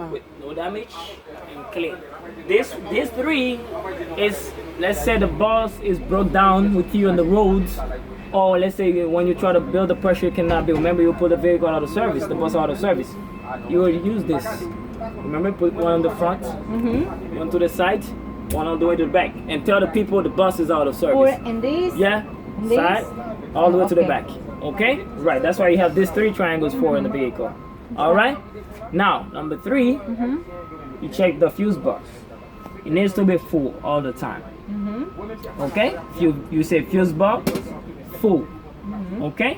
with no damage and clean. This three is, let's say the bus is broke down with you on the roads, or let's say when you try to build the pressure you cannot build. Remember, you put the vehicle out of service, the bus out of service. You will use this. Remember, put one on the front, one to the side, one all the way to the back, and tell the people the bus is out of service. Or in this? Yeah, side, all the way to the back. Okay? Right, that's why you have these three triangles for in the vehicle. Alright? Now, number three, you check the fuse box. It needs to be full all the time. Okay? You say fuse box, full. Okay?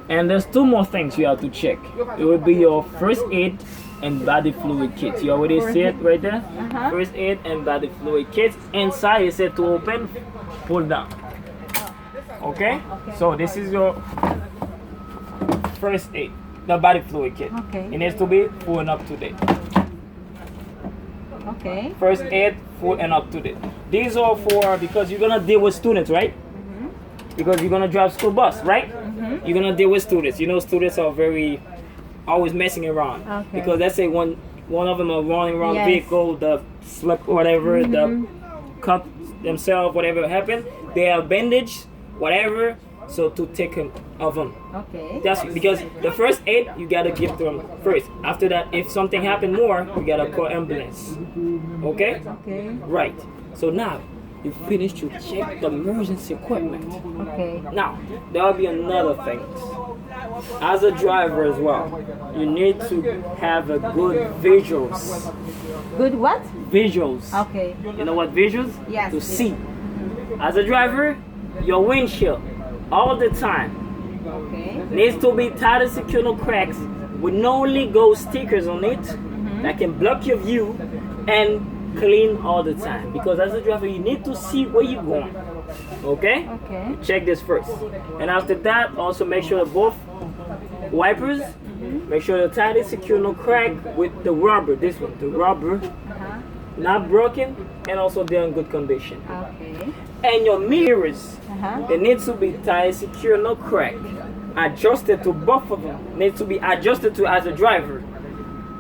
And there's two more things you have to check. It will be your first aid and body fluid kit. You already see it right there? First aid and body fluid kit. Inside it said to open, pull down. Okay? So this is your first aid, the body fluid kit. Okay. It needs to be full and up to date. Okay. First aid, full and up to date. These are for, because you're gonna deal with students, right? Because you're gonna drive school bus, right? You're gonna deal with students. You know, students are very always messing around. Okay. Because let's say one of them are running around the vehicle, the slip, whatever, the cut themselves, whatever happened, they have bandage, whatever. So to take care of them. Okay. That's because the first aid you gotta give to them first. After that, if something happened more, you gotta call ambulance. Okay? Okay. Right. So now you finish to check the emergency equipment. Okay. Now there will be another thing. As a driver as well, you need to have a good visuals. Good what? Visuals. Okay. You know what visuals? Yes. To see. As a driver, your windshield all the time Okay. needs to be tied and secure, no cracks, with no Lego stickers on it that can block your view, and clean all the time. Because as a driver, you need to see where you're going. Okay? Okay. Check this first. And after that, also make sure that both wipers, make sure they're tied and secure, no crack, with the rubber, this one, the rubber, not broken, and also they're in good condition. Okay. And your mirrors, they need to be tied, secure, no crack. Adjusted to both of them. Need to be adjusted to as a driver.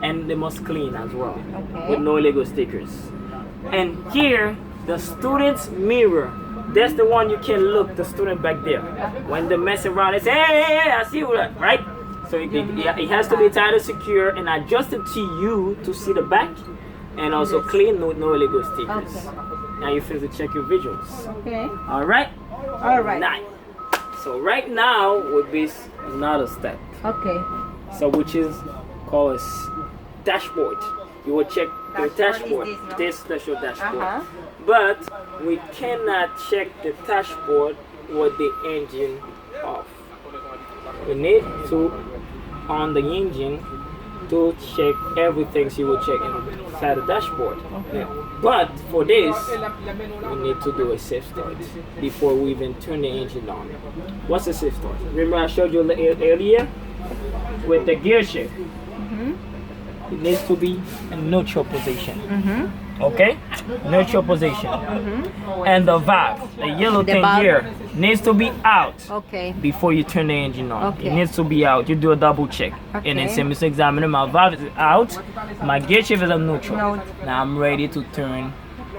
And they must clean as well. Okay. With no Lego stickers. And here, the student's mirror. That's the one you can look the student back there. When they mess around, they say, hey, I see you, right? So it has to be tied and secure and adjusted to you to see the back. And also clean with no Lego stickers. Okay. Now you feel to check your visuals. Okay. Alright? Alright. Nice. So right now would be another step. Okay. So which is called dashboard. You will check the dashboard, is this, no? this special dashboard. But we cannot check the dashboard with the engine off. We need to on the engine to check everything she will check inside the dashboard. Okay. But for this, we need to do a safe start before we even turn the engine on. What's a safe start? Remember I showed you earlier with the gear shift. It needs to be in neutral position. Okay? Neutral position. And the valve, the yellow thing valve. here, needs to be out. Okay. Before you turn the engine on. Okay. It needs to be out. You do a double check. And then Okay. send me to examiner. My valve is out. My gear shift is on neutral. No. Now I'm ready to turn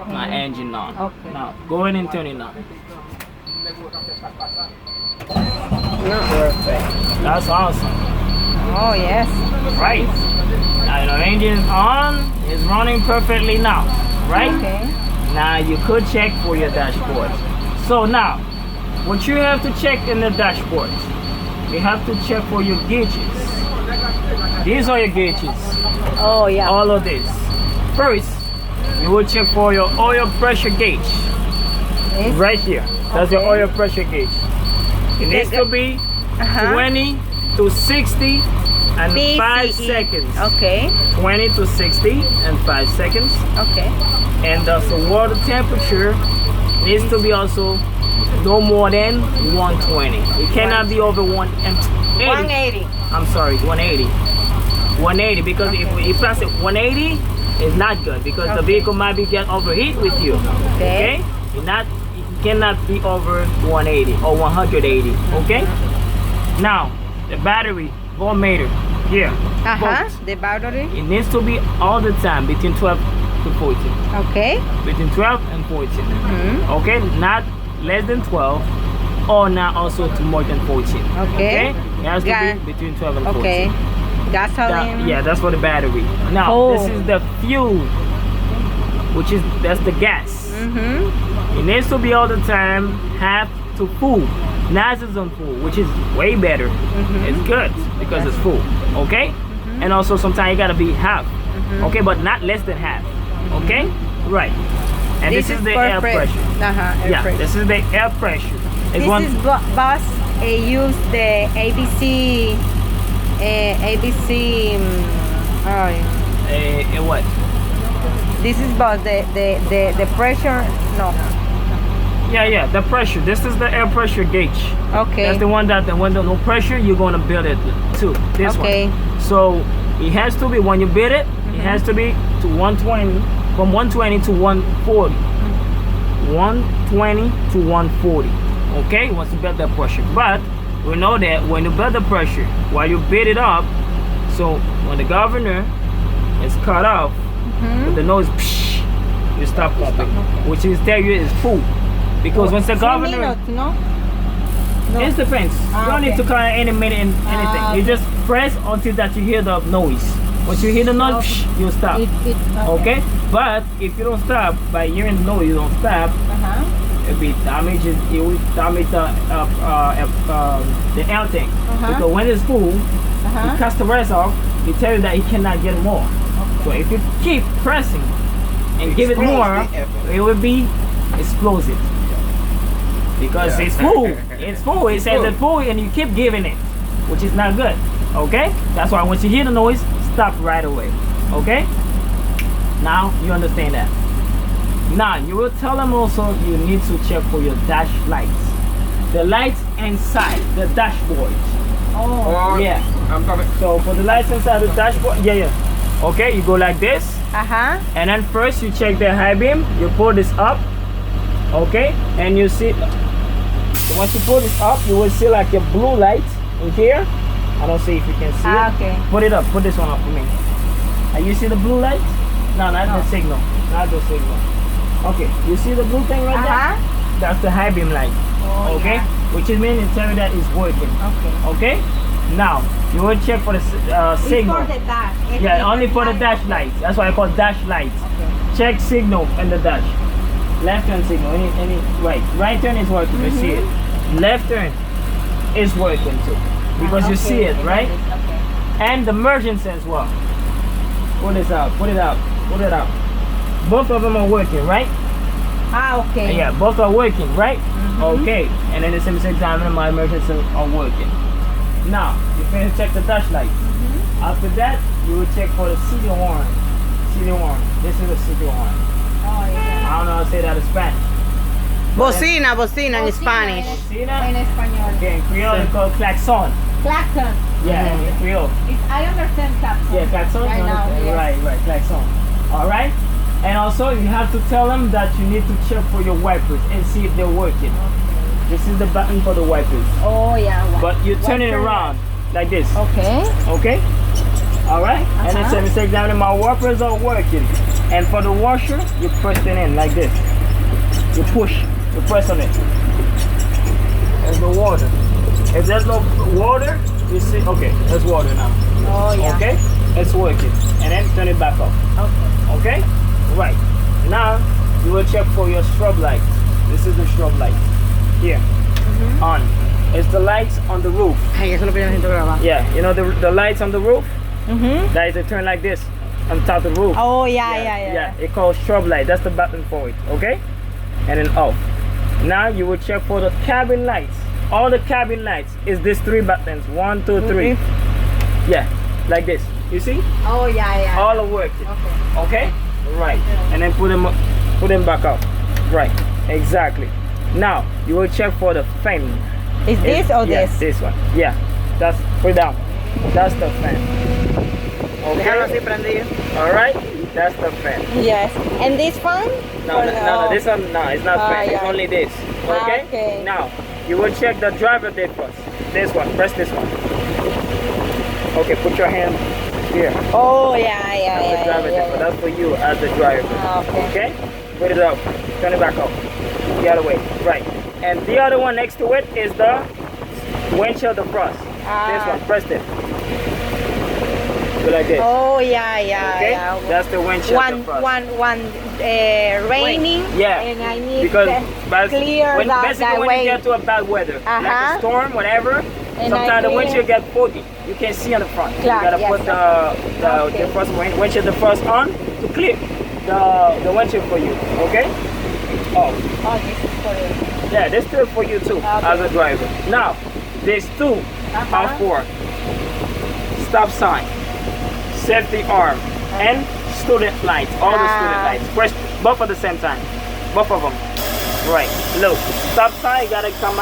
my engine on. Okay. Now go ahead and turn it on. Perfect. That's awesome. Oh yes. Right. Now your engine is on. It's running perfectly now. Right? Okay. Now you could check for your dashboard. So now, what you have to check in the dashboard, you have to check for your gauges. These are your gauges. Oh yeah. All of this. First, you will check for your oil pressure gauge. Yes. Right here. That's your oil pressure gauge. It needs to be 20 to 60 and 5 seconds. Okay. 20 to 60 and 5 seconds. Okay. And the water temperature needs to be also no more than 120. It cannot be over 180. 180. I'm sorry, 180. 180 because if you pass it 180, it's not good because the vehicle might be get overheat with you. Okay? It cannot be over 180 or 180. Okay? Now, the battery voltmeter. Here. Uh-huh. The battery. It needs to be all the time between 12 to 14. Okay. Between 12 and 14. Okay, not less than 12 or not also to more than 14. Okay. It has to be between 12 and 14. Okay. Gasoline. Yeah, that's for the battery. Now this is the fuel, which is that's the gas. It needs to be all the time half to full. Not as on full, which is way better. It's good because it's full. Okay, and also sometimes you gotta be half. Okay, but not less than half. Okay, right. And this is the air pressure. Air pressure. This is the air pressure. This is bus use the ABC. ABC. What? This is bus the pressure. No. Yeah, the pressure. This is the air pressure gauge. Okay. That's the one that when there's no pressure, you're gonna build it to this one. So it has to be when you build it, it has to be to 120, from 120 to 140. 120 to 140. Okay, once you build that pressure. But we know that when you build the pressure, while you build it up, so when the governor is cut off, with the nose, you stop pumping, which is tell you is full. Because once the governor, minutes, no? it depends. You don't need to cut any minute and anything. You just press until that you hear the noise. Once you hear the noise, you stop. Okay? But if you don't stop by hearing the noise, you don't stop. It'll be damages. It will damage the air tank. Because when it's full, it cuts the rest off. It tell you that it cannot get more. So if you keep pressing and give it more, it will be explosive. Because it's full. It's full. It says it's full and you keep giving it, which is not good. Okay? That's why once you hear the noise, stop right away. Okay? Now you understand that. Now you will tell them also you need to check for your dash lights. The lights inside the dashboard. Oh. Yeah. I'm coming. So for the lights inside the dashboard, okay, you go like this. And then first you check the high beam. You pull this up. Okay, and you see, so once you pull this up, you will see like a blue light in here. I don't see if you can see it. Okay. Put it up. Put this one up for me. You see the blue light? No, not the signal. Not the signal. Okay, you see the blue thing right there? That's the high beam light. Okay, which is meaning to tell you that it's working. Okay. Now you will check for the signal. It's for the dash. Yeah, only for the dash lights. That's why I call dash lights. Check signal and the dash. Left turn signal, any right turn is working, you see it. Left turn is working too, because you see it, right? And the emergency as well. Put this out, put it out, put it out. Both of them are working, right? Okay. Yeah, both are working, right? Okay, and then at the same time, my emergency are working. Now, you finish check the dash light. After that, you will check for the CD horn. CD horn. This is a CD horn. I don't know how to say that in Spanish. Bocina in Spanish. Bocina? En español. Okay, in Creole it's called klaxon. Klaxon. Yeah, in Creole. I understand klaxon. Yeah, klaxon? Right now, yes. Right, klaxon. Alright? And also you have to tell them that you need to check for your wipers and see if they're working. This is the button for the wipers. Oh yeah. But you turn it around like this. Okay. Okay? Alright? And then say mistake down, my wipers are working. And for the washer, you press it in like this. You push, you press on it. There's no water. If there's no water, you see, okay, there's water now. Oh yeah. Okay? It's working. And then turn it back off. Okay? Right. Now, you will check for your strobe light. This is the strobe light. Here. On. It's the lights on the roof. Yeah, you know the lights on the roof? That is, they turn like this on top of the roof. Oh yeah. Yeah, it calls strobe light. That's the button for it. Okay? And then off. Now you will check for the cabin lights. All the cabin lights is these three buttons. 1, 2, 3. Yeah, like this. You see? Oh yeah. All are working. Okay? Right. And then put them back up. Right. Exactly. Now you will check for the fan. Is this or this? Yes, this one. Yeah. That's put it down. That's the fan. Okay. Alright? That's the fan. Yes. And this one? No, this one, no, it's not fan. It's only this. Okay? Okay. Now, you will check the driver date first. This one. Press this one. Okay, put your hand here. Oh, yeah, yeah, That's the yeah, driver yeah, dimmer. yeah. That's for you as the driver. Okay. Okay? Put it up. Turn it back up. The other way. Right. And the other one next to it is the windshield defrost. This one. Press it. Go like this. Oh, yeah, yeah, Okay? yeah. That's the windshield defrost. One raining, Yeah. and I need Because to clear when, that basically when way. you get to a bad weather, like Uh-huh. a storm, whatever, And sometimes the I windshield get foggy. You can't see on the front. Yeah, you gotta yes, put the okay. windshield defrost on to clear the windshield for you. Okay? Oh. Oh, this is for you. Yeah, this still for you too, as a driver. Now, there's two are for stop sign, safety arm, and student lights. All the student lights. Press both at the same time. Both of them. Right. Look, stop sign, you gotta come out.